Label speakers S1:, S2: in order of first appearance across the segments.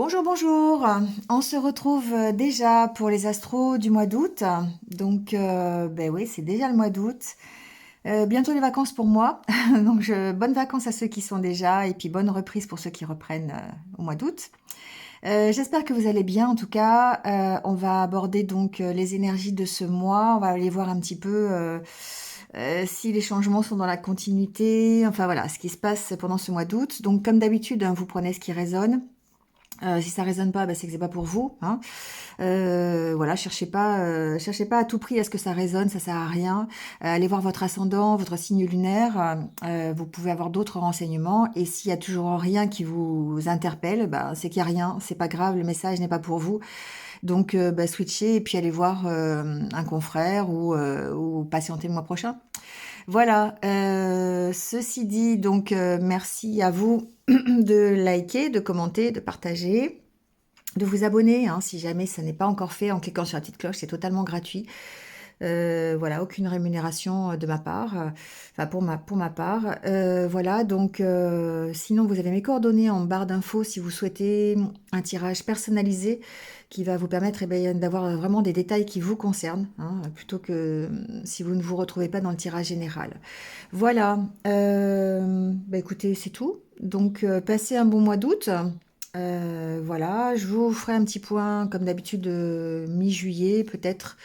S1: Bonjour, bonjour. On se retrouve déjà pour les astros du mois d'août. Donc, ben oui, c'est déjà le mois d'août. Bientôt les vacances pour moi. Donc, bonnes vacances à ceux qui sont déjà et puis bonne reprise pour ceux qui reprennent au mois d'août. J'espère que vous allez bien. En tout cas, on va aborder donc les énergies de ce mois. On va aller voir un petit peu si les changements sont dans la continuité. Enfin voilà, ce qui se passe pendant ce mois d'août. Donc, comme d'habitude, hein, vous prenez ce qui résonne. Si ça résonne pas, bah, c'est que c'est pas pour vous, hein. Voilà, cherchez pas à tout prix à ce que ça résonne, ça sert à rien. Allez voir votre ascendant, votre signe lunaire. Vous pouvez avoir d'autres renseignements. Et s'il y a toujours rien qui vous interpelle, bah, c'est qu'il y a rien, c'est pas grave, le message n'est pas pour vous. Donc, bah, switchez et puis allez voir un confrère ou patientez le mois prochain. Voilà, ceci dit, donc merci à vous de liker, de commenter, de partager, de vous abonner, hein, si jamais ça n'est pas encore fait en cliquant sur la petite cloche, c'est totalement gratuit. Voilà, aucune rémunération de ma part, enfin pour ma part. Voilà, donc sinon vous avez mes coordonnées en barre d'infos si vous souhaitez un tirage personnalisé qui va vous permettre d'avoir vraiment des détails qui vous concernent, hein, plutôt que si vous ne vous retrouvez pas dans le tirage général. Voilà, bah écoutez, c'est tout. Donc passez un bon mois d'août. Voilà, je vous ferai un petit point comme d'habitude mi-juillet peut-être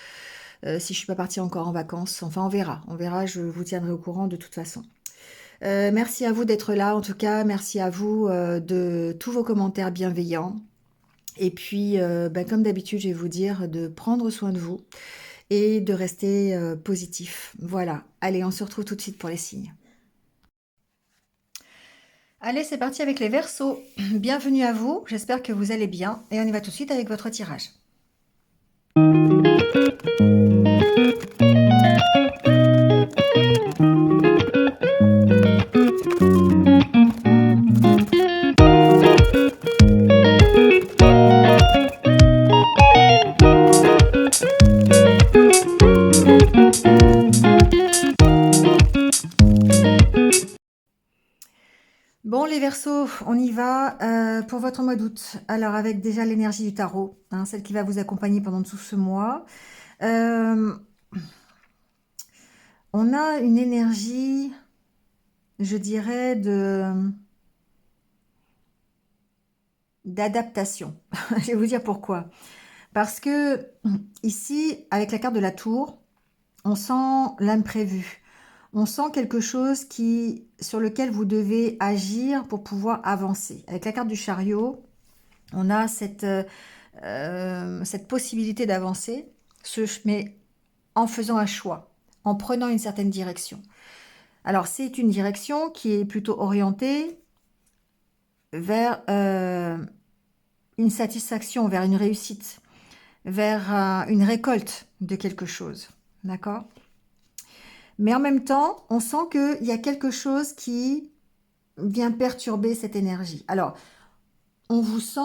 S1: si je suis pas partie encore en vacances. Enfin, on verra, je vous tiendrai au courant de toute façon. Merci à vous d'être là, en tout cas, merci à vous de tous vos commentaires bienveillants. Et puis, ben, comme d'habitude, je vais vous dire de prendre soin de vous et de rester positif. Voilà, allez, on se retrouve tout de suite pour les signes. Allez, c'est parti avec les Verseaux. Bienvenue à vous, j'espère que vous allez bien. Et on y va tout de suite avec votre tirage. Bon, les Verseaux, on y va pour votre mois d'août. Alors, avec déjà l'énergie du tarot, hein, celle qui va vous accompagner pendant tout ce mois. Euh, on a une énergie, je dirais, d'adaptation. Je vais vous dire pourquoi. Parce que ici, avec la carte de la tour, on sent l'imprévu. On sent quelque chose sur lequel vous devez agir pour pouvoir avancer. Avec la carte du chariot, on a cette possibilité d'avancer, mais en faisant un choix, en prenant une certaine direction. Alors, c'est une direction qui est plutôt orientée vers une satisfaction, vers une réussite, vers une récolte de quelque chose. D'accord? Mais en même temps, on sent qu'il y a quelque chose qui vient perturber cette énergie. Alors, on vous sent,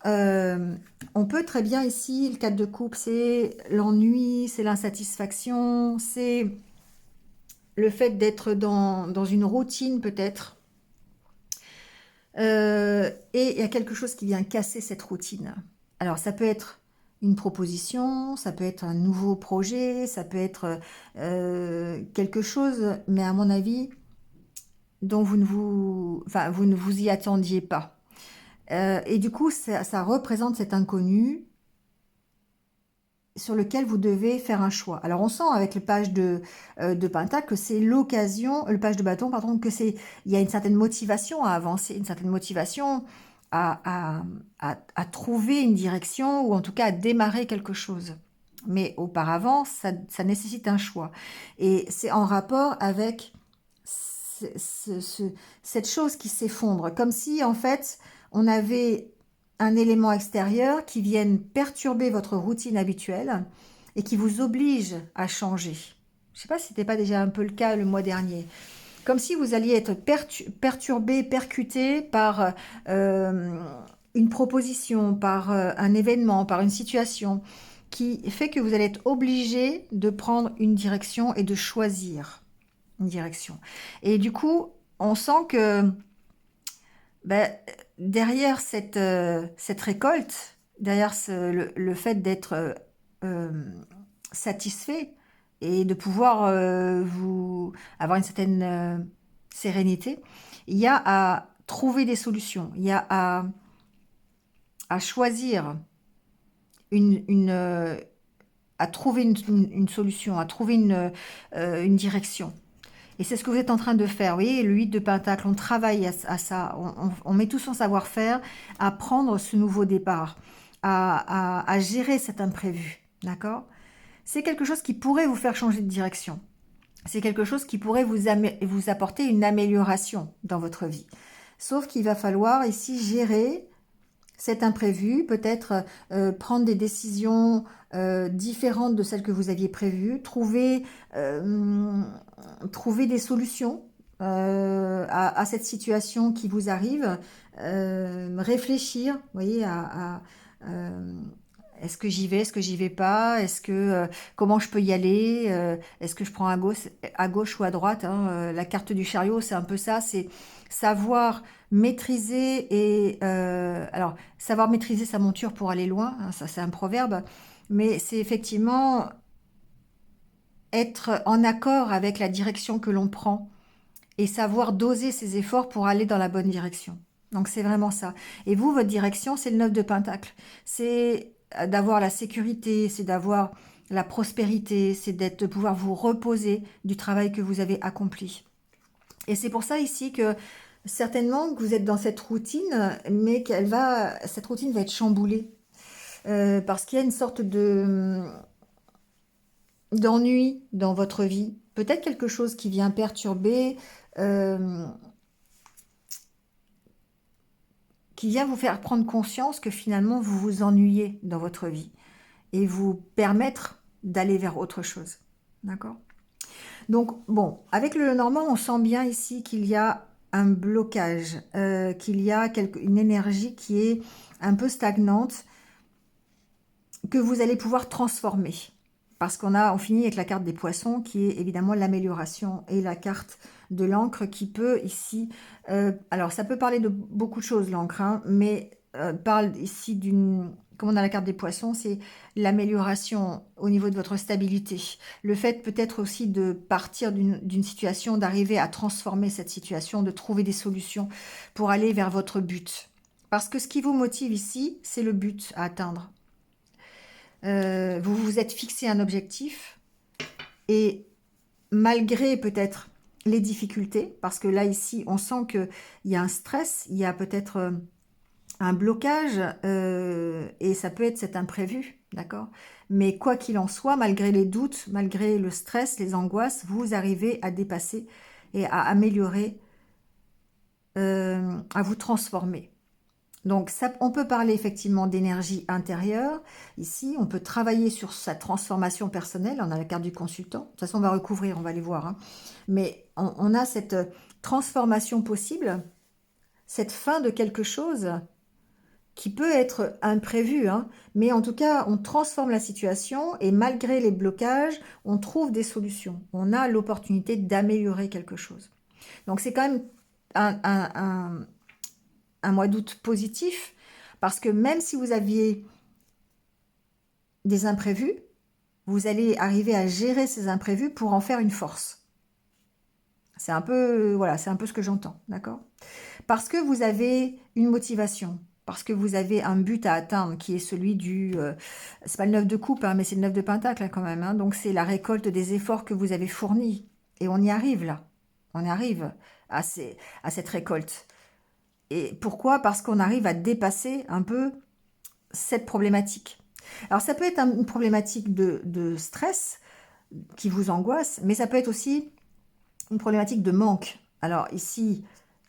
S1: on peut très bien ici, le 4 de coupe, c'est l'ennui, c'est l'insatisfaction, c'est le fait d'être dans une routine peut-être. Et il y a quelque chose qui vient casser cette routine. Alors, ça peut être une proposition, ça peut être un nouveau projet, ça peut être quelque chose, mais à mon avis, dont vous ne vous y attendiez pas. Et du coup, ça représente cet inconnu sur lequel vous devez faire un choix. Alors, on sent avec le page de Pentacle que c'est l'occasion, le page de bâton, pardon, il y a une certaine motivation à avancer, une certaine motivation à trouver une direction ou en tout cas à démarrer quelque chose. Mais auparavant, ça nécessite un choix. Et c'est en rapport avec cette chose qui s'effondre, comme si en fait on avait un élément extérieur qui vienne perturber votre routine habituelle et qui vous oblige à changer. Je ne sais pas si ce n'était pas déjà un peu le cas le mois dernier. Comme si vous alliez être perturbé, percuté par une proposition, par un événement, par une situation qui fait que vous allez être obligé de prendre une direction et de choisir une direction. Et du coup, on sent que ben, derrière cette récolte, derrière le fait d'être euh, satisfait et de pouvoir vous avoir une certaine sérénité, il y a à trouver des solutions, il y a à choisir une, à trouver une solution, à trouver une direction. Et c'est ce que vous êtes en train de faire. Vous voyez, le 8 de Pentacle, on travaille à ça, on met tout son savoir-faire à prendre ce nouveau départ, à gérer cet imprévu. D'accord? C'est quelque chose qui pourrait vous faire changer de direction. C'est quelque chose qui pourrait vous apporter une amélioration dans votre vie. Sauf qu'il va falloir ici gérer cet imprévu, peut-être prendre des décisions différentes de celles que vous aviez prévues, trouver des solutions à cette situation qui vous arrive, réfléchir, vous voyez, est-ce que j'y vais, est-ce que j'y vais pas, comment je peux y aller, est-ce que je prends à gauche ou à droite, hein, la carte du chariot, c'est un peu ça, c'est savoir maîtriser alors savoir maîtriser sa monture pour aller loin, hein, ça c'est un proverbe, mais c'est effectivement être en accord avec la direction que l'on prend et savoir doser ses efforts pour aller dans la bonne direction. Donc c'est vraiment ça. Et vous, votre direction, c'est le 9 de Pentacle. C'est d'avoir la sécurité, c'est d'avoir la prospérité, de pouvoir vous reposer du travail que vous avez accompli. Et c'est pour ça ici que certainement que vous êtes dans cette routine, mais cette routine va être chamboulée. Parce qu'il y a une sorte d'ennui dans votre vie. Peut-être quelque chose qui vient perturber, euh, qui vient vous faire prendre conscience que finalement vous vous ennuyez dans votre vie et vous permettre d'aller vers autre chose. D'accord? Donc, bon, avec le Normand, on sent bien ici qu'il y a un blocage, qu'il y a une énergie qui est un peu stagnante, que vous allez pouvoir transformer. Parce on finit avec la carte des poissons, qui est évidemment l'amélioration, et la carte de l'encre qui peut ici... alors, ça peut parler de beaucoup de choses, l'encre, hein, mais parle ici d'une... Comme on a la carte des poissons, c'est l'amélioration au niveau de votre stabilité. Le fait peut-être aussi de partir d'une situation, d'arriver à transformer cette situation, de trouver des solutions pour aller vers votre but. Parce que ce qui vous motive ici, c'est le but à atteindre. Vous vous êtes fixé un objectif et malgré peut-être les difficultés, parce que là ici on sent qu'il y a un stress, il y a peut-être un blocage et ça peut être cet imprévu, d'accord? Mais quoi qu'il en soit, malgré les doutes, malgré le stress, les angoisses, vous arrivez à dépasser et à améliorer, à vous transformer. Donc, ça, on peut parler effectivement d'énergie intérieure. Ici, on peut travailler sur sa transformation personnelle. On a la carte du consultant. De toute façon, on va recouvrir, on va les voir, hein. Mais on a cette transformation possible, cette fin de quelque chose qui peut être imprévu, hein. Mais en tout cas, on transforme la situation et malgré les blocages, on trouve des solutions. On a l'opportunité d'améliorer quelque chose. Donc, c'est quand même un mois d'août positif, parce que même si vous aviez des imprévus, vous allez arriver à gérer ces imprévus pour en faire une force. C'est un peu, voilà, c'est un peu ce que j'entends, d'accord? Parce que vous avez une motivation, parce que vous avez un but à atteindre qui est celui c'est pas le 9 de coupe, hein, mais c'est le 9 de pentacle, hein, quand même, hein. Donc c'est la récolte des efforts que vous avez fournis. Et on y arrive là. On y arrive à cette récolte. Et pourquoi? Parce qu'on arrive à dépasser un peu cette problématique. Alors ça peut être une problématique de stress qui vous angoisse, mais ça peut être aussi une problématique de manque. Alors ici,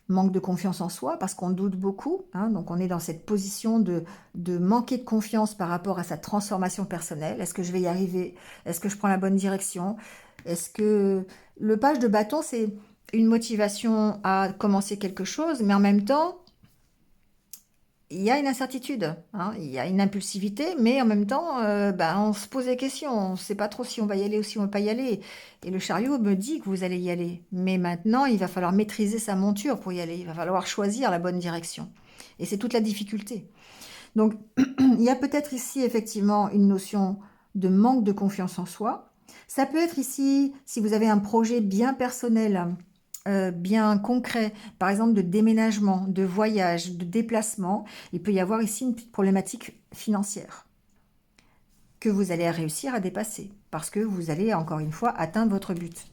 S1: manque de confiance en soi, parce qu'on doute beaucoup, hein, donc on est dans cette position de manquer de confiance par rapport à sa transformation personnelle. Est-ce que je vais y arriver? Est-ce que je prends la bonne direction? Est-ce que... Le page de bâton, c'est une motivation à commencer quelque chose, mais en même temps, il y a une incertitude, hein, il y a une impulsivité, mais en même temps, on se pose des questions. On ne sait pas trop si on va y aller ou si on ne va pas y aller. Et le chariot me dit que vous allez y aller. Mais maintenant, il va falloir maîtriser sa monture pour y aller. Il va falloir choisir la bonne direction. Et c'est toute la difficulté. Donc, il y a peut-être ici effectivement une notion de manque de confiance en soi. Ça peut être ici, si vous avez un projet bien personnel, bien concret, par exemple de déménagement, de voyage, de déplacement, il peut y avoir ici une petite problématique financière que vous allez réussir à dépasser parce que vous allez encore une fois atteindre votre but.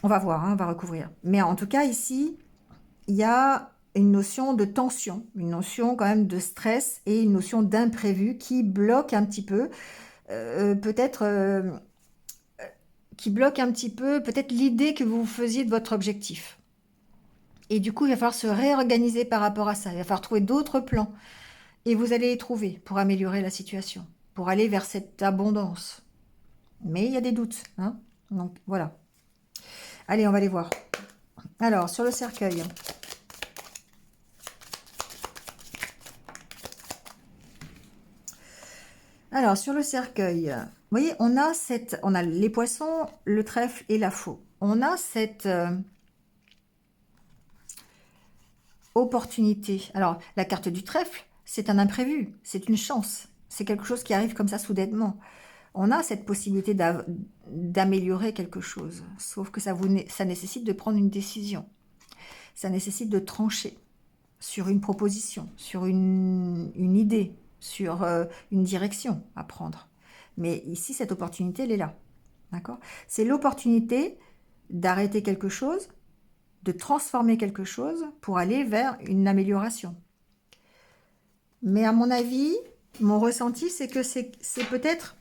S1: On va voir, hein, on va recouvrir. Mais en tout cas ici, il y a une notion de tension, une notion quand même de stress et une notion d'imprévu qui bloque un petit peu, peut-être qui bloque un petit peu peut-être l'idée que vous faisiez de votre objectif. Et du coup, il va falloir se réorganiser par rapport à ça. Il va falloir trouver d'autres plans. Et vous allez les trouver pour améliorer la situation, pour aller vers cette abondance. Mais il y a des doutes, hein. Donc voilà. Allez, on va les voir. Alors, sur le cercueil. Alors, sur le cercueil, vous voyez, on a les poissons, le trèfle et la faux. On a cette opportunité. Alors, la carte du trèfle, c'est un imprévu, c'est une chance. C'est quelque chose qui arrive comme ça soudainement. On a cette possibilité d'améliorer quelque chose. Sauf que ça nécessite de prendre une décision. Ça nécessite de trancher sur une proposition, sur une idée, sur une direction à prendre. Mais ici, cette opportunité, elle est là. D'accord? C'est l'opportunité d'arrêter quelque chose, de transformer quelque chose pour aller vers une amélioration. Mais à mon avis, mon ressenti, c'est que c'est peut-être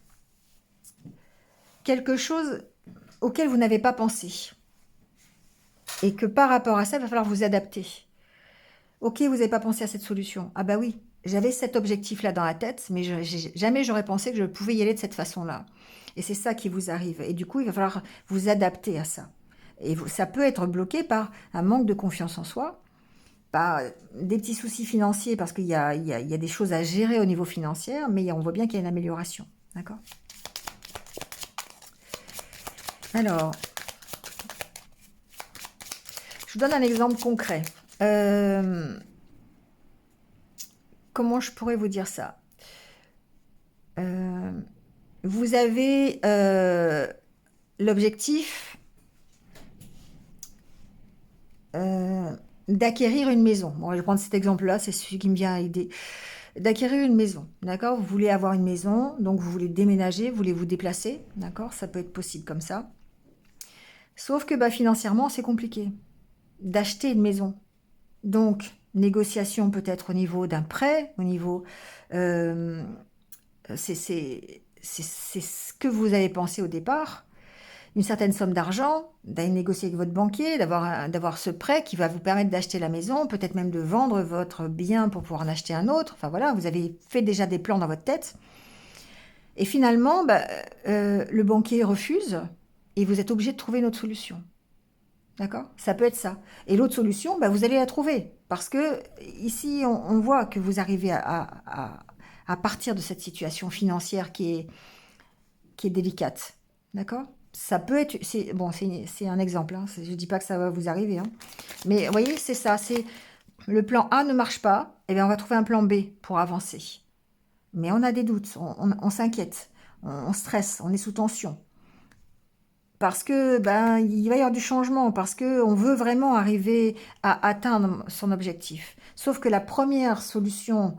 S1: quelque chose auquel vous n'avez pas pensé. Et que par rapport à ça, il va falloir vous adapter. Ok, vous n'avez pas pensé à cette solution. Ah bah oui, j'avais cet objectif-là dans la tête, mais jamais j'aurais pensé que je pouvais y aller de cette façon-là. Et c'est ça qui vous arrive. Et du coup, il va falloir vous adapter à ça. Et ça peut être bloqué par un manque de confiance en soi, par des petits soucis financiers, parce qu'il y a des choses à gérer au niveau financier, mais on voit bien qu'il y a une amélioration. D'accord? Alors, je vous donne un exemple concret. Comment je pourrais vous dire ça? Vous avez l'objectif d'acquérir une maison. Bon, je vais prendre cet exemple-là, c'est celui qui me vient à l'idée. D'acquérir une maison, d'accord? Vous voulez avoir une maison, donc vous voulez déménager, vous voulez vous déplacer, d'accord? Ça peut être possible comme ça. Sauf que financièrement, c'est compliqué d'acheter une maison. Donc, négociation peut-être au niveau d'un prêt, au niveau... c'est ce que vous avez pensé au départ, une certaine somme d'argent, d'aller négocier avec votre banquier, d'avoir ce prêt qui va vous permettre d'acheter la maison, peut-être même de vendre votre bien pour pouvoir en acheter un autre. Enfin voilà, vous avez fait déjà des plans dans votre tête. Et finalement, le banquier refuse et vous êtes obligé de trouver une autre solution. D'accord? Ça peut être ça. Et l'autre solution, vous allez la trouver. Parce que ici, on voit que vous arrivez à partir de cette situation financière qui est délicate. D'accord? Ça peut être... c'est un exemple. Hein, je ne dis pas que ça va vous arriver. Hein. Mais vous voyez, c'est ça. C'est le plan A ne marche pas. Eh bien, on va trouver un plan B pour avancer. Mais on a des doutes. On s'inquiète. On stresse. On est sous tension. Parce que il va y avoir du changement, parce que on veut vraiment arriver à atteindre son objectif. Sauf que la première solution,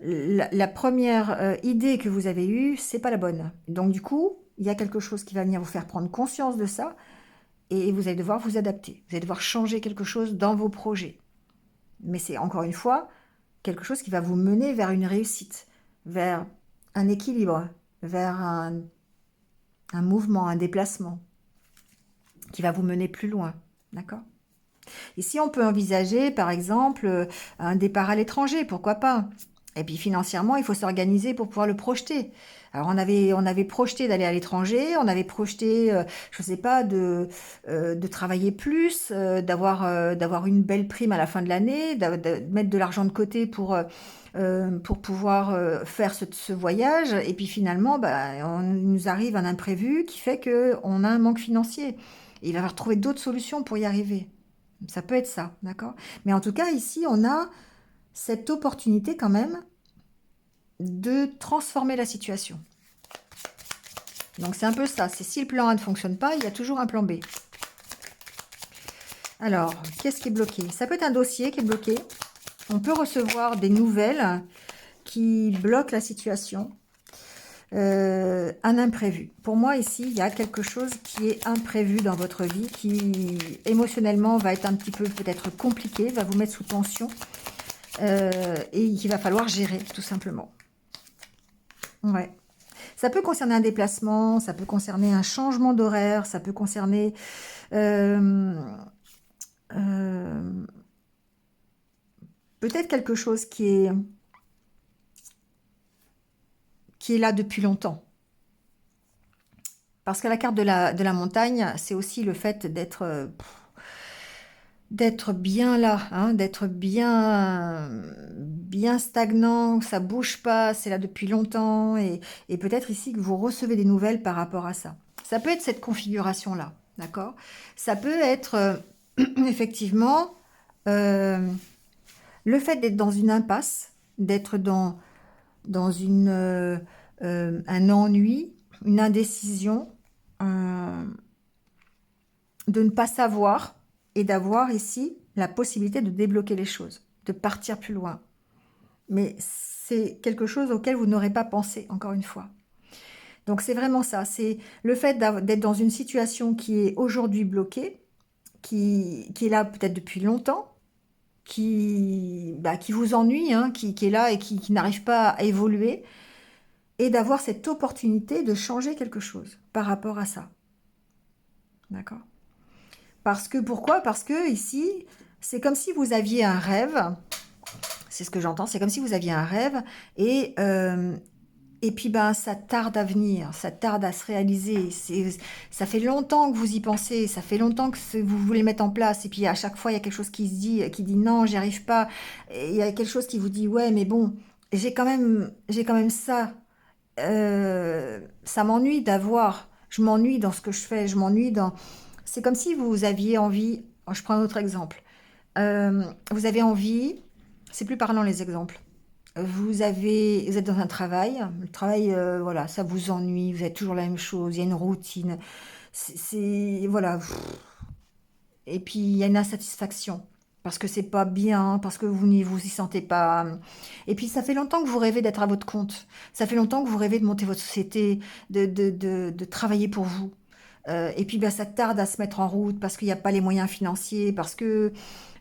S1: la première idée que vous avez eue, c'est pas la bonne. Donc du coup, il y a quelque chose qui va venir vous faire prendre conscience de ça, et vous allez devoir vous adapter. Vous allez devoir changer quelque chose dans vos projets. Mais c'est encore une fois quelque chose qui va vous mener vers une réussite, vers un équilibre, vers un mouvement, un déplacement qui va vous mener plus loin. D'accord? Ici, on peut envisager, par exemple, un départ à l'étranger, pourquoi pas? Et puis financièrement, il faut s'organiser pour pouvoir le projeter. Alors on avait projeté d'aller à l'étranger, on avait projeté, je sais pas, de travailler plus, d'avoir une belle prime à la fin de l'année, de mettre de l'argent de côté pour pouvoir faire ce voyage. Et puis finalement, bah, il nous arrive un imprévu qui fait qu'on a un manque financier. Et il va falloir trouver d'autres solutions pour y arriver. Ça peut être ça, d'accord? Mais en tout cas, ici, on a cette opportunité quand même de transformer la situation. Donc c'est un peu ça, c'est si le plan A ne fonctionne pas, il y a toujours un plan B. Alors, qu'est-ce qui est bloqué? Ça peut être un dossier qui est bloqué. On peut recevoir des nouvelles qui bloquent la situation. Un imprévu. Pour moi, ici, il y a quelque chose qui est imprévu dans votre vie, qui émotionnellement va être un petit peu peut-être compliqué, va vous mettre sous tension et qu'il va falloir gérer, tout simplement. Ouais. Ça peut concerner un déplacement, ça peut concerner un changement d'horaire, ça peut concerner euh, peut-être quelque chose qui est là depuis longtemps. Parce que la carte de la montagne, c'est aussi le fait d'être bien là, hein, d'être bien stagnant, que ça bouge pas, c'est là depuis longtemps, et peut-être ici que vous recevez des nouvelles par rapport à ça. Ça peut être cette configuration-là, d'accord? Ça peut être effectivement le fait d'être dans une impasse, d'être dans un ennui, une indécision, de ne pas savoir et d'avoir ici la possibilité de débloquer les choses, de partir plus loin. Mais c'est quelque chose auquel vous n'aurez pas pensé, encore une fois. Donc c'est vraiment ça, c'est le fait d'être dans une situation qui est aujourd'hui bloquée, qui est là peut-être depuis longtemps, qui vous ennuie, hein, qui est là et qui n'arrive pas à évoluer, et d'avoir cette opportunité de changer quelque chose par rapport à ça. D'accord? Parce que, pourquoi? Parce que ici, c'est comme si vous aviez un rêve, c'est ce que j'entends, c'est comme si vous aviez un rêve, et puis ben, ça tarde à venir, ça tarde à se réaliser, ça fait longtemps que vous y pensez, ça fait longtemps que vous voulez mettre en place, et puis à chaque fois, il y a quelque chose qui dit non, j'y arrive pas, et il y a quelque chose qui vous dit ouais, mais bon, j'ai quand même ça. Ça m'ennuie je m'ennuie dans ce que je fais, je m'ennuie dans... C'est comme si vous aviez envie, je prends un autre exemple. Vous avez envie, c'est plus parlant les exemples. Vous êtes dans un travail, le travail, voilà, ça vous ennuie, vous êtes toujours la même chose, il y a une routine, voilà. Et puis il y a une insatisfaction parce que c'est pas bien, parce que vous n'y vous y sentez pas. Et puis ça fait longtemps que vous rêvez d'être à votre compte. Ça fait longtemps que vous rêvez de monter votre société, de travailler pour vous. Et puis ben, ça tarde à se mettre en route parce qu'il n'y a pas les moyens financiers, parce qu'il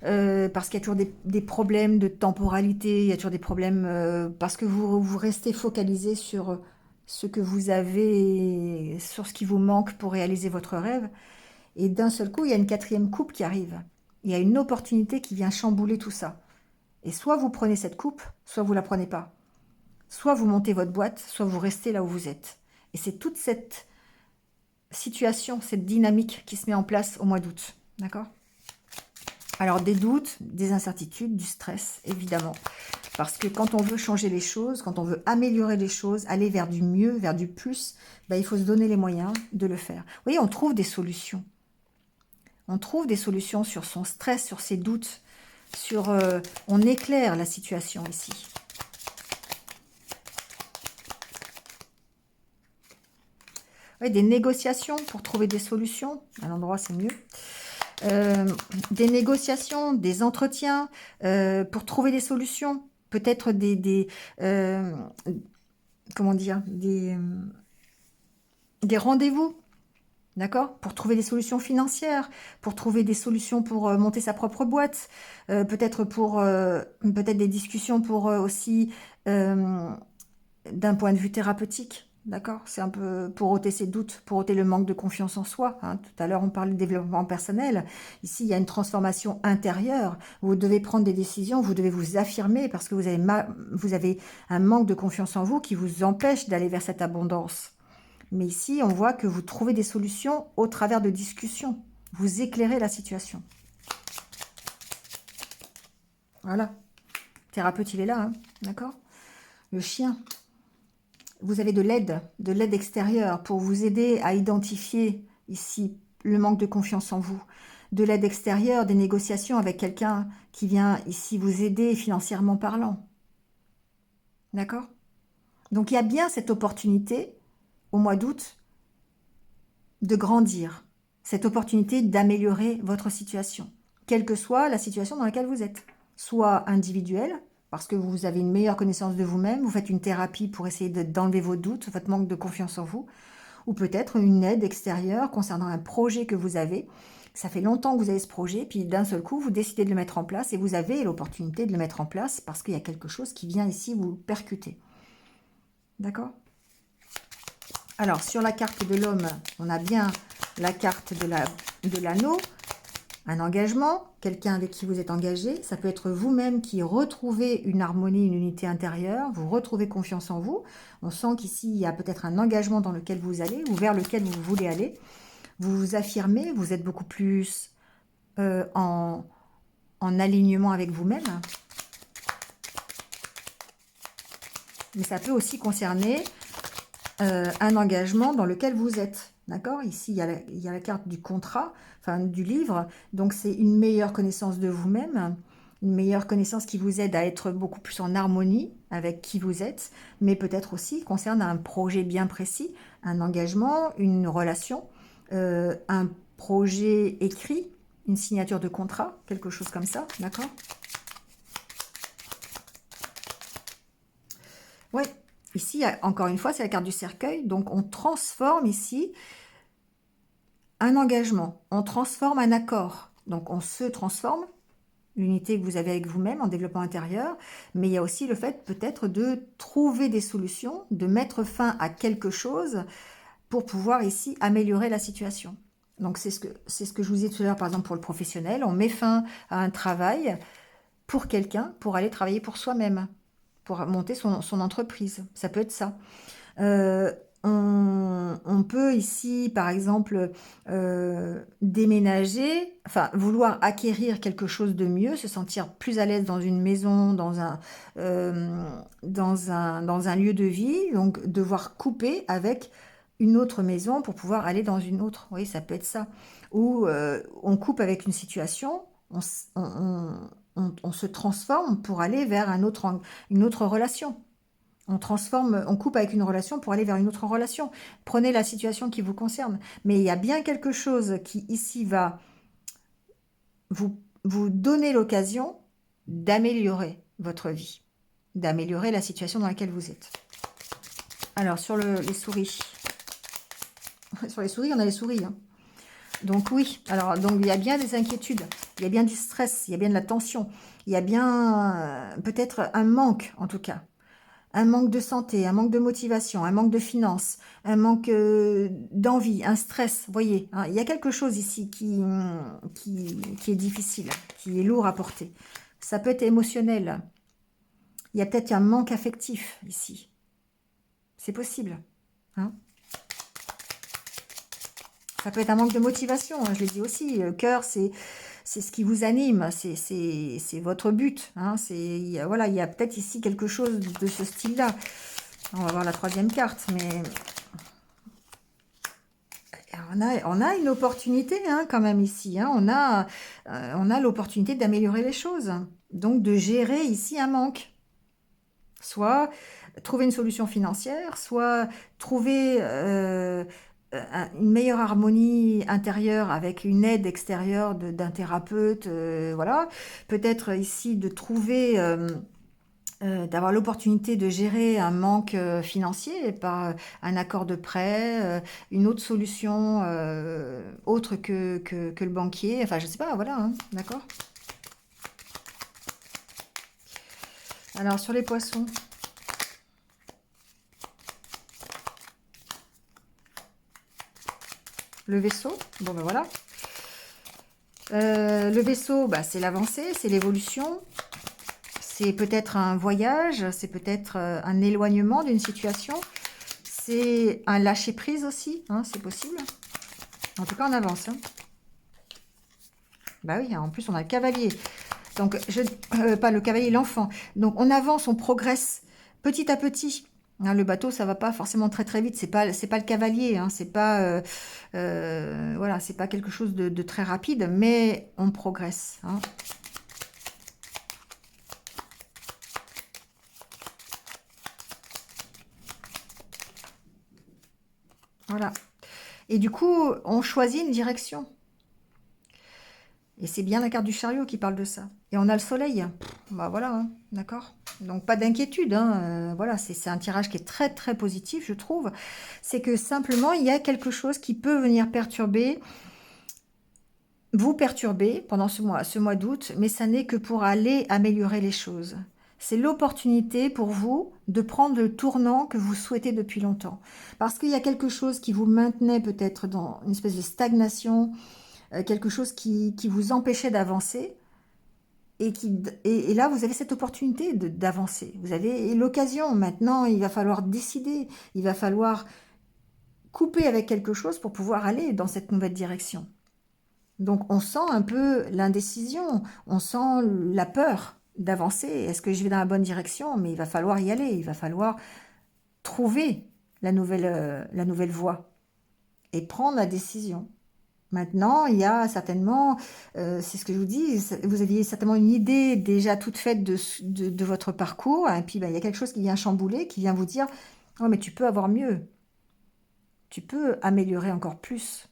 S1: y a toujours des problèmes de temporalité, il y a toujours des problèmes parce que vous restez focalisé sur ce que vous avez, sur ce qui vous manque pour réaliser votre rêve. Et d'un seul coup, il y a une quatrième coupe qui arrive. Il y a une opportunité qui vient chambouler tout ça. Et soit vous prenez cette coupe, soit vous la prenez pas. Soit vous montez votre boîte, soit vous restez là où vous êtes. Et c'est toute cette situation, cette dynamique qui se met en place au mois d'août. D'accord? Alors des doutes, des incertitudes, du stress, évidemment. Parce que quand on veut changer les choses, quand on veut améliorer les choses, aller vers du mieux, vers du plus, ben, il faut se donner les moyens de le faire. Vous voyez, on trouve des solutions. On trouve des solutions sur son stress, sur ses doutes, on éclaire la situation ici. Oui, des négociations pour trouver des solutions. À l'endroit, c'est mieux. Des négociations, des entretiens pour trouver des solutions. Peut-être comment dire, des rendez-vous. D'accord? Pour trouver des solutions financières, pour trouver des solutions pour monter sa propre boîte, peut-être des discussions pour aussi d'un point de vue thérapeutique. d'accord? C'est un peu pour ôter ses doutes, pour ôter le manque de confiance en soi, hein. Tout à l'heure, on parlait de développement personnel. Ici, il y a une transformation intérieure. Vous devez prendre des décisions, vous devez vous affirmer parce que vous avez un manque de confiance en vous qui vous empêche d'aller vers cette abondance. Mais ici, on voit que vous trouvez des solutions au travers de discussions. Vous éclairez la situation. Voilà. Le thérapeute, il est là, hein, d'accord? Le chien. Vous avez de l'aide extérieure pour vous aider à identifier ici le manque de confiance en vous. De l'aide extérieure, des négociations avec quelqu'un qui vient ici vous aider financièrement parlant. D'accord? Donc il y a bien cette opportunité au mois d'août de grandir, cette opportunité d'améliorer votre situation, quelle que soit la situation dans laquelle vous êtes. Soit individuelle, parce que vous avez une meilleure connaissance de vous-même, vous faites une thérapie pour essayer d'enlever vos doutes, votre manque de confiance en vous, ou peut-être une aide extérieure concernant un projet que vous avez. Ça fait longtemps que vous avez ce projet, puis d'un seul coup, vous décidez de le mettre en place et vous avez l'opportunité de le mettre en place parce qu'il y a quelque chose qui vient ici vous percuter. D'accord? Alors, sur la carte de l'homme, on a bien la carte de l'anneau, un engagement, quelqu'un avec qui vous êtes engagé. Ça peut être vous-même qui retrouvez une harmonie, une unité intérieure, vous retrouvez confiance en vous. On sent qu'ici, il y a peut-être un engagement dans lequel vous allez ou vers lequel vous voulez aller. Vous vous affirmez, vous êtes beaucoup plus en alignement avec vous-même. Mais ça peut aussi concerner un engagement dans lequel vous êtes. D'accord? Ici, il y a la carte du contrat, enfin du livre. Donc, c'est une meilleure connaissance de vous-même, une meilleure connaissance qui vous aide à être beaucoup plus en harmonie avec qui vous êtes, mais peut-être aussi concerne un projet bien précis, un engagement, une relation, un projet écrit, une signature de contrat, quelque chose comme ça. D'accord? Ouais. Ici, encore une fois, c'est la carte du cercueil. Donc, on transforme ici un engagement. On transforme un accord. Donc, on se transforme, l'unité que vous avez avec vous-même en développement intérieur. Mais il y a aussi le fait peut-être de trouver des solutions, de mettre fin à quelque chose pour pouvoir ici améliorer la situation. Donc, c'est ce que je vous ai dit tout à l'heure, par exemple, pour le professionnel. On met fin à un travail pour quelqu'un, pour aller travailler pour soi-même, pour monter son entreprise. Ça peut être ça. Euh, on peut ici, par exemple, déménager, enfin, vouloir acquérir quelque chose de mieux, se sentir plus à l'aise dans une maison, dans un lieu de vie, donc devoir couper avec une autre maison pour pouvoir aller dans une autre. Oui, ça peut être ça. Ou on coupe avec une situation, on se transforme pour aller vers une autre relation. On transforme, on coupe avec une relation pour aller vers une autre relation. Prenez la situation qui vous concerne. Mais il y a bien quelque chose qui ici va vous donner l'occasion d'améliorer votre vie, d'améliorer la situation dans laquelle vous êtes. Alors, sur les souris. Sur les souris, on a les souris, hein. Donc oui, alors donc il y a bien des inquiétudes, il y a bien du stress, il y a bien de la tension, il y a bien peut-être un manque en tout cas. Un manque de santé, un manque de motivation, un manque de finances, un manque d'envie, un stress, vous voyez, hein, il y a quelque chose ici qui est difficile, qui est lourd à porter. Ça peut être émotionnel. Il y a peut-être un manque affectif ici. C'est possible. Hein. Ça peut être un manque de motivation, hein, je l'ai dit aussi. Le cœur, c'est ce qui vous anime, c'est votre but. Hein, voilà, il y a peut-être ici quelque chose de ce style-là. On va voir la troisième carte, mais on a une opportunité hein, quand même ici. Hein, on a l'opportunité d'améliorer les choses. Donc, de gérer ici un manque. Soit trouver une solution financière, soit trouver une meilleure harmonie intérieure avec une aide extérieure d'un thérapeute. Voilà. Peut-être ici de trouver... d'avoir l'opportunité de gérer un manque financier par un accord de prêt, une autre solution autre que le banquier. Enfin, je sais pas, voilà, hein, d'accord? Alors, sur les poissons. le vaisseau. Bon, ben voilà. Le vaisseau, bah, c'est l'avancée, c'est l'évolution. C'est peut-être un voyage, c'est peut-être un éloignement d'une situation. C'est un lâcher-prise aussi, hein, c'est possible. En tout cas, on avance. Hein. Bah oui, en plus, on a le cavalier. Donc, pas le cavalier, l'enfant. Donc, on avance, on progresse petit à petit. Hein, le bateau, ça va pas forcément très très vite. C'est pas le cavalier. Hein, c'est pas, voilà, c'est pas quelque chose de très rapide, mais on progresse. Hein. Voilà. Et du coup, on choisit une direction. Et c'est bien la carte du chariot qui parle de ça. Et on a le soleil. Bah voilà, hein, d'accord. Donc pas d'inquiétude. Hein, voilà, c'est un tirage qui est très très positif, je trouve. C'est que simplement, il y a quelque chose qui peut venir perturber, vous perturber pendant ce mois d'août, mais ça n'est que pour aller améliorer les choses. C'est l'opportunité pour vous de prendre le tournant que vous souhaitez depuis longtemps. Parce qu'il y a quelque chose qui vous maintenait peut-être dans une espèce de stagnation, quelque chose qui vous empêchait d'avancer. Et là, vous avez cette opportunité d'avancer. Vous avez l'occasion. Maintenant, il va falloir décider. Il va falloir couper avec quelque chose pour pouvoir aller dans cette nouvelle direction. Donc, on sent un peu l'indécision. On sent la peur d'avancer. Est-ce que je vais dans la bonne direction? Mais il va falloir y aller. Il va falloir trouver la nouvelle voie et prendre la décision. Maintenant, il y a certainement, c'est ce que je vous dis, vous aviez certainement une idée déjà toute faite de votre parcours, et puis ben, il y a quelque chose qui vient chambouler, qui vient vous dire, oh mais tu peux avoir mieux, tu peux améliorer encore plus.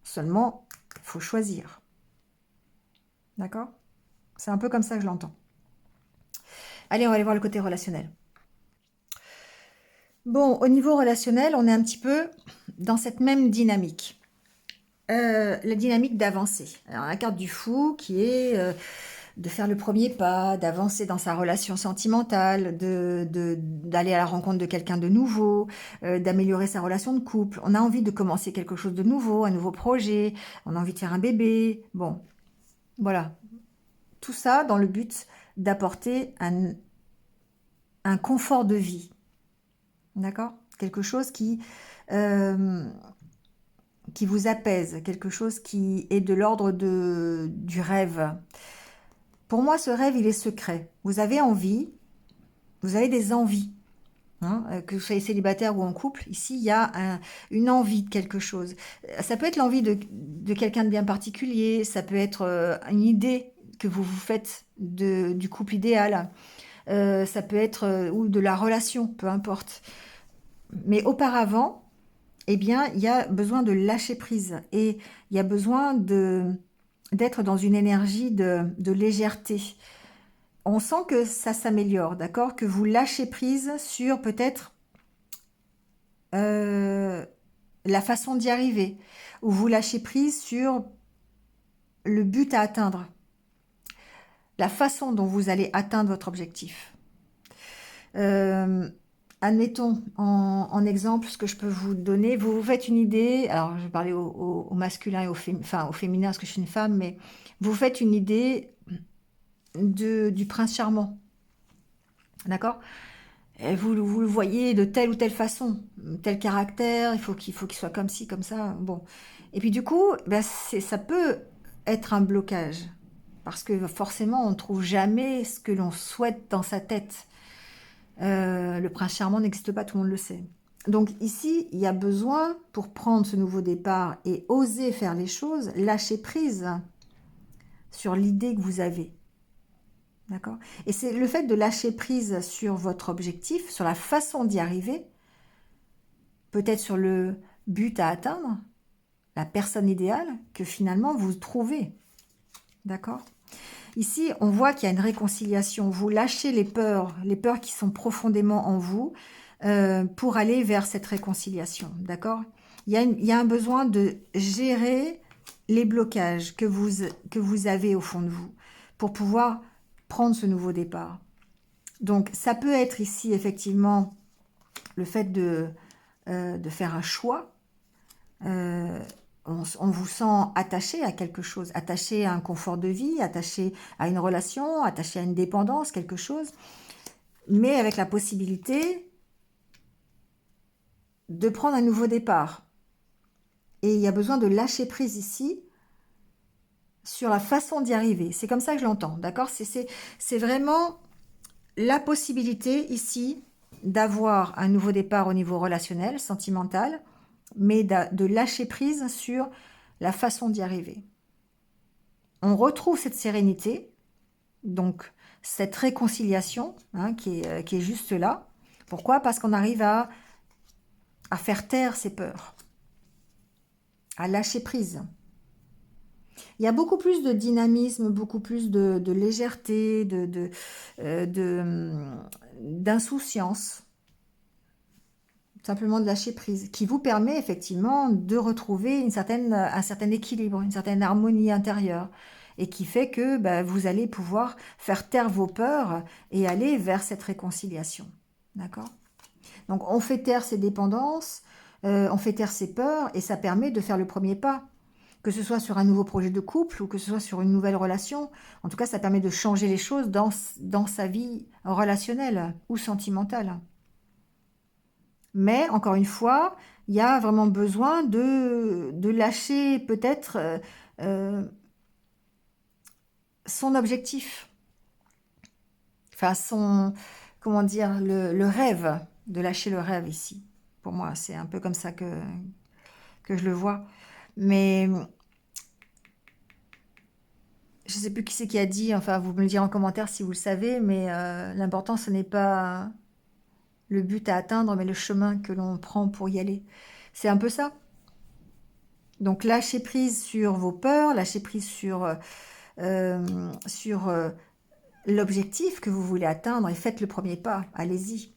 S1: Seulement, il faut choisir. D'accord? C'est un peu comme ça que je l'entends. Allez, on va aller voir le côté relationnel. Bon, au niveau relationnel, on est un petit peu dans cette même dynamique. La dynamique d'avancer. Alors, la carte du fou qui est de faire le premier pas, d'avancer dans sa relation sentimentale, d'aller à la rencontre de quelqu'un de nouveau, d'améliorer sa relation de couple. On a envie de commencer quelque chose de nouveau, un nouveau projet, on a envie de faire un bébé. Bon, voilà. Tout ça dans le but d'apporter un confort de vie. D'accord? Quelque chose qui vous apaise, quelque chose qui est de l'ordre du rêve. Pour moi, ce rêve, il est secret. Vous avez envie, vous avez des envies, hein, que vous soyez célibataire ou en couple. Ici, il y a une envie de quelque chose. Ça peut être l'envie de quelqu'un de bien particulier, ça peut être une idée que vous vous faites du couple idéal, ça peut être ou de la relation, peu importe. Mais auparavant, eh bien, il y a besoin de lâcher prise et il y a besoin d'être dans une énergie de légèreté. On sent que ça s'améliore, d'accord? Que vous lâchez prise sur peut-être euh, la façon d'y arriver, ou vous lâchez prise sur le but à atteindre, la façon dont vous allez atteindre votre objectif. Euh, Admettons, en exemple, ce que je peux vous donner, vous vous faites une idée, alors je vais parler au masculin et au féminin parce que je suis une femme, mais vous vous faites une idée du prince charmant, d'accord? Et vous le voyez de telle ou telle façon, tel caractère, il faut qu'il soit comme ci, comme ça, bon. Et puis du coup, ben ça peut être un blocage, parce que forcément, on ne trouve jamais ce que l'on souhaite dans sa tête. Le prince charmant n'existe pas, tout le monde le sait. Donc ici, il y a besoin, pour prendre ce nouveau départ et oser faire les choses, lâcher prise sur l'idée que vous avez. D'accord? Et c'est le fait de lâcher prise sur votre objectif, sur la façon d'y arriver, peut-être sur le but à atteindre, la personne idéale, que finalement vous trouvez. D'accord? Ici, on voit qu'il y a une réconciliation. Vous lâchez les peurs qui sont profondément en vous, pour aller vers cette réconciliation. D'accord? Il y a un besoin de gérer les blocages que vous avez au fond de vous pour pouvoir prendre ce nouveau départ. Donc, ça peut être ici, effectivement, le fait de faire un choix, Euh, on vous sent attaché à quelque chose, attaché à un confort de vie, attaché à une relation, attaché à une dépendance, quelque chose, mais avec la possibilité de prendre un nouveau départ. Et il y a besoin de lâcher prise ici sur la façon d'y arriver. C'est comme ça que je l'entends, d'accord? C'est vraiment la possibilité ici d'avoir un nouveau départ au niveau relationnel, sentimental, mais de lâcher prise sur la façon d'y arriver. On retrouve cette sérénité, donc cette réconciliation hein, qui est juste là. Pourquoi? Parce qu'on arrive à faire taire ses peurs, à lâcher prise. Il y a beaucoup plus de dynamisme, beaucoup plus de légèreté, d'insouciance, simplement de lâcher prise, qui vous permet effectivement de retrouver un certain équilibre, une certaine harmonie intérieure, et qui fait que bah, vous allez pouvoir faire taire vos peurs et aller vers cette réconciliation. D'accord? Donc on fait taire ses dépendances, on fait taire ses peurs, et ça permet de faire le premier pas. Que ce soit sur un nouveau projet de couple ou que ce soit sur une nouvelle relation. En tout cas, ça permet de changer les choses dans sa vie relationnelle ou sentimentale. Mais, encore une fois, il y a vraiment besoin de lâcher peut-être son objectif. Enfin, comment dire, le rêve, de lâcher le rêve ici. Pour moi, c'est un peu comme ça que je le vois. Mais je ne sais plus qui c'est qui a dit, enfin vous me le direz en commentaire si vous le savez, mais l'important ce n'est pas le but à atteindre, mais le chemin que l'on prend pour y aller. C'est un peu ça. Donc lâchez prise sur vos peurs, lâchez prise sur l'objectif que vous voulez atteindre et faites le premier pas, allez-y.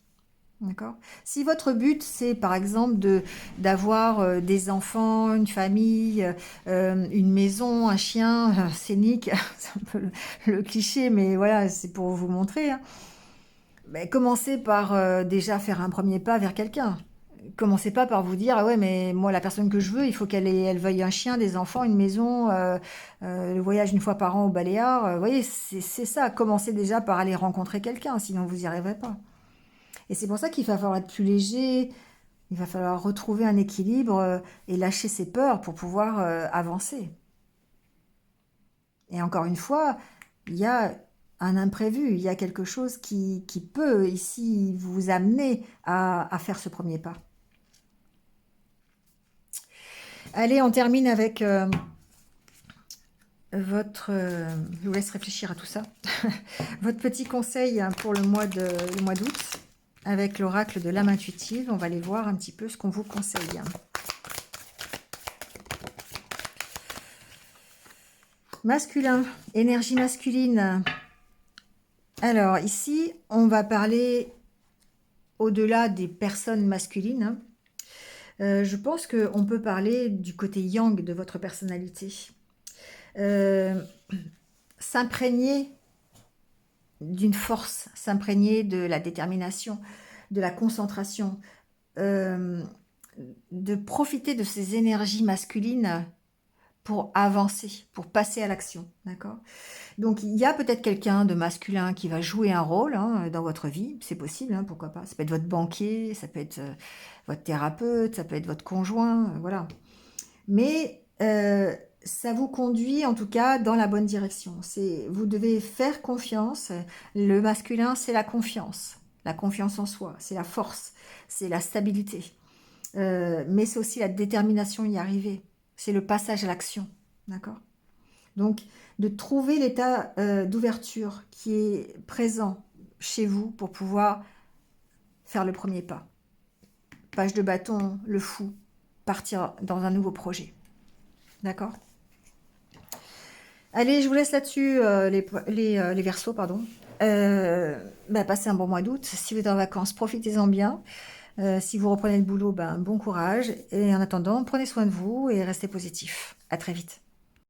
S1: D'accord. Si votre but, c'est par exemple d'avoir des enfants, une famille, une maison, un chien, scénique, c'est un peu le cliché, mais voilà, c'est pour vous montrer. Hein. Ben, commencez par déjà faire un premier pas vers quelqu'un. Commencez pas par vous dire, ah ouais, mais moi, la personne que je veux, il faut elle veuille un chien, des enfants, une maison, le voyage une fois par an au Baléares. Vous voyez, c'est ça. Commencez déjà par aller rencontrer quelqu'un, sinon vous n'y arriverez pas. Et c'est pour ça qu'il va falloir être plus léger, il va falloir retrouver un équilibre et lâcher ses peurs pour pouvoir avancer. Et encore une fois, il y a un imprévu, il y a quelque chose qui peut ici vous amener à faire ce premier pas. Allez, on termine avec je vous laisse réfléchir à tout ça. Votre petit conseil pour le mois d'août. Avec l'oracle de l'âme intuitive, on va aller voir un petit peu ce qu'on vous conseille. Masculin, énergie masculine. Alors ici, on va parler au-delà des personnes masculines. Je pense qu'on peut parler du côté yang de votre personnalité. S'imprégner d'une force, s'imprégner de la détermination, de la concentration, de profiter de ces énergies masculines pour avancer, pour passer à l'action, d'accord? Donc il y a peut-être quelqu'un de masculin qui va jouer un rôle hein, dans votre vie, c'est possible, hein, pourquoi pas? Ça peut être votre banquier, ça peut être votre thérapeute, ça peut être votre conjoint, voilà. Mais ça vous conduit en tout cas dans la bonne direction. Vous devez faire confiance. Le masculin, c'est la confiance en soi, c'est la force, c'est la stabilité. Mais c'est aussi la détermination d'y arriver. C'est le passage à l'action, d'accord? Donc, de trouver l'état d'ouverture qui est présent chez vous pour pouvoir faire le premier pas. Page de bâton, le fou, partir dans un nouveau projet. D'accord? Allez, je vous laisse là-dessus, les Verseaux, pardon. Passez un bon mois d'août. Si vous êtes en vacances, profitez-en bien. Si vous reprenez le boulot, bon courage. Et en attendant, prenez soin de vous et restez positif. À très vite.